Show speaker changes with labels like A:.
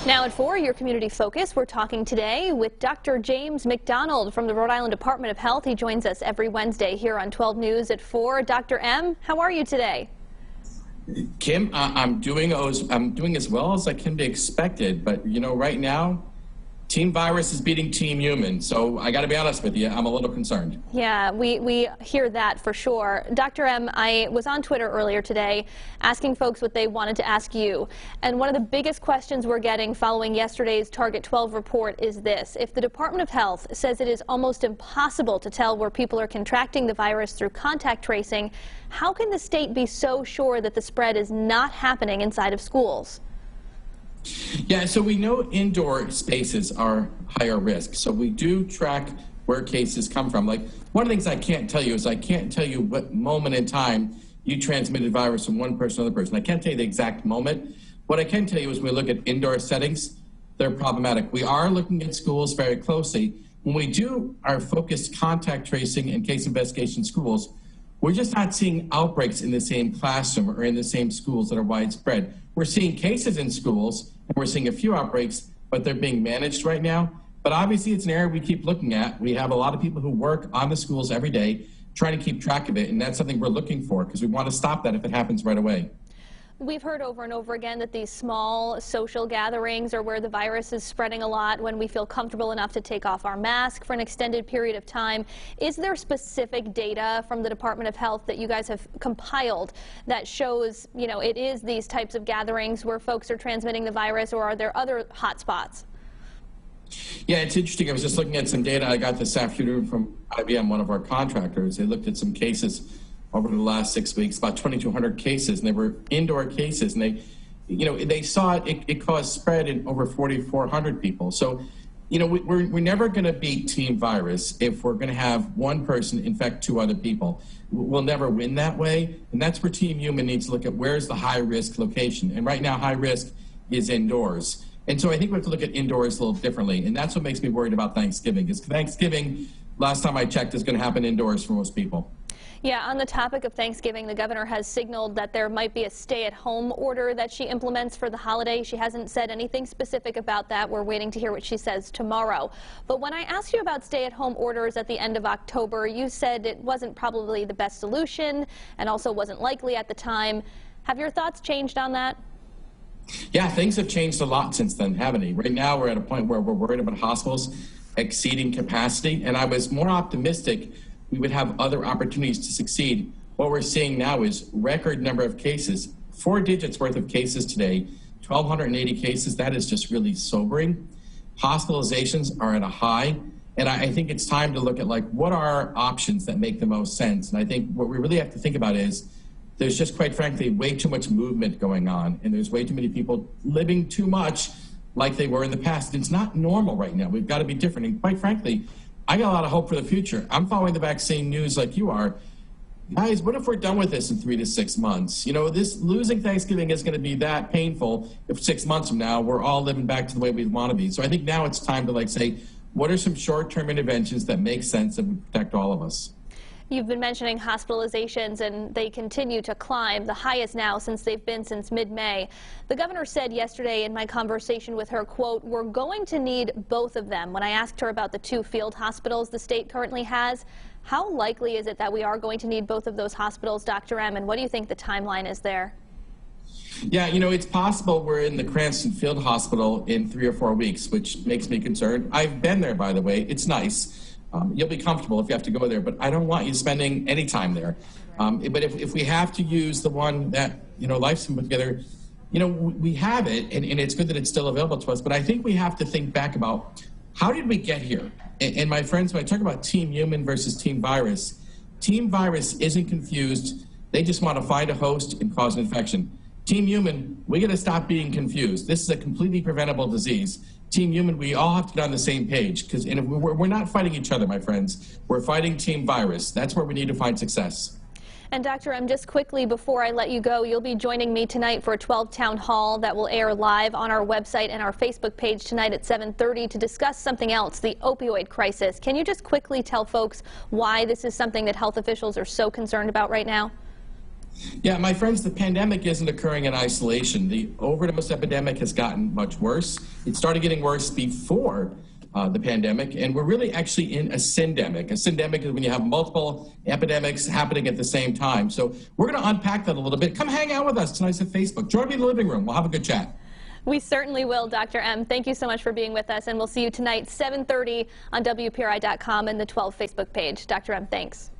A: Now at 4, your community focus, we're talking today with Dr. James McDonald from the Rhode Island Department of Health. He joins us every Wednesday here on 12 News at 4. Dr. M, how are you today?
B: Kim, I'm doing as well as I can be expected, but you know, right now, Team Virus is beating Team Human, so I got to be honest with you, I'm a little concerned.
A: Yeah, we hear that for sure. Dr. M, I was on Twitter earlier today asking folks what they wanted to ask you, and one of the biggest questions we're getting following yesterday's Target 12 report is this: if the Department of Health says it is almost impossible to tell where people are contracting the virus through contact tracing, how can the state be so sure that the spread is not happening inside of schools?
B: Yeah, so we know indoor spaces are higher risk. So we do track where cases come from. Like, one of the things I can't tell you is I can't tell you what moment in time you transmitted virus from one person to another person. I can't tell you the exact moment. What I can tell you is when we look at indoor settings, they're problematic. We are looking at schools very closely. When we do our focused contact tracing and case investigation schools, we're just not seeing outbreaks in the same classroom or in the same schools that are widespread. We're seeing cases in schools, and we're seeing a few outbreaks, but they're being managed right now. But obviously, it's an area we keep looking at. We have a lot of people who work on the schools every day trying to keep track of it, and that's something we're looking for because we want to stop that if it happens right away.
A: We've heard over and over again that these small social gatherings are where the virus is spreading a lot, when we feel comfortable enough to take off our mask for an extended period of time. Is there specific data from the Department of Health that you guys have compiled that shows, you know, it is these types of gatherings where folks are transmitting the virus, or are there other hot spots?
B: Yeah, it's interesting. I was just looking at some data I got this afternoon from IBM, one of our contractors. They looked at some cases over the last 6 weeks, about 2,200 cases, and they were indoor cases, and they saw it caused spread in over 4,400 people. So, you know, we're never going to beat Team Virus if we're going to have one person infect 2 other people. We'll never win that way, and that's where Team Human needs to look at where's the high-risk location. And right now, high risk is indoors. And so I think we have to look at indoors a little differently, and that's what makes me worried about Thanksgiving, because Thanksgiving, last time I checked, is going to happen indoors for most people.
A: Yeah, on the topic of Thanksgiving, the governor has signaled that there might be a stay-at-home order that she implements for the holiday. She hasn't said anything specific about that. We're waiting to hear what she says tomorrow. But when I asked you about stay-at-home orders at the end of October, you said it wasn't probably the best solution and also wasn't likely at the time. Have your thoughts changed on that?
B: Yeah, things have changed a lot since then, haven't they? Right now, we're at a point where we're worried about hospitals exceeding capacity, and I was more optimistic we would have other opportunities to succeed. What we're seeing now is record number of cases, 4 digits worth of cases today, 1,280 cases. That is just really sobering. Hospitalizations are at a high, and I think it's time to look at, like, what are our options that make the most sense? And I think what we really have to think about is there's just, quite frankly, way too much movement going on, and there's way too many people living too much like they were in the past. It's not normal right now. We've got to be different, and quite frankly, I got a lot of hope for the future. I'm following the vaccine news like you are. Guys, what if we're done with this in 3 to 6 months? You know, this losing Thanksgiving is going to be that painful if 6 months from now we're all living back to the way we want to be. So I think now it's time to, like, say, what are some short-term interventions that make sense and protect all of us?
A: You've been mentioning hospitalizations, and they continue to climb, the highest now since they've been since mid-May. The governor said yesterday in my conversation with her, quote, "We're going to need both of them." When I asked her about the 2 field hospitals the state currently has, how likely is it that we are going to need both of those hospitals, Dr. M, and what do you think the timeline is there?
B: Yeah, you know, it's possible we're in the Cranston Field Hospital in 3 or 4 weeks, which makes me concerned. I've been there, by the way. It's nice. You'll be comfortable if you have to go there, but I don't want you spending any time there. But if we have to use the one that, you know, Life's put together, you know, we have it, and it's good that it's still available to us, but I think we have to think back about how did we get here? And my friends, when I talk about Team Human versus Team Virus isn't confused. They just want to find a host and cause an infection. Team Human, we got to stop being confused. This is a completely preventable disease. Team Human, we all have to get on the same page, because we're not fighting each other, my friends. We're fighting Team Virus. That's where we need to find success.
A: And Dr. M, just quickly before I let you go, you'll be joining me tonight for a 12 Town Hall that will air live on our website and our Facebook page tonight at 7:30 to discuss something else, the opioid crisis. Can you just quickly tell folks why this is something that health officials are so concerned about right now?
B: Yeah, my friends, the pandemic isn't occurring in isolation. The overdose epidemic has gotten much worse. It started getting worse before the pandemic, and we're really actually in a syndemic. A syndemic is when you have multiple epidemics happening at the same time. So we're going to unpack that a little bit. Come hang out with us tonight at Facebook. Join me in the living room. We'll have a good chat.
A: We certainly will, Dr. M. Thank you so much for being with us, and we'll see you tonight, 7:30 on WPRI.com and the 12 Facebook page. Dr. M, thanks.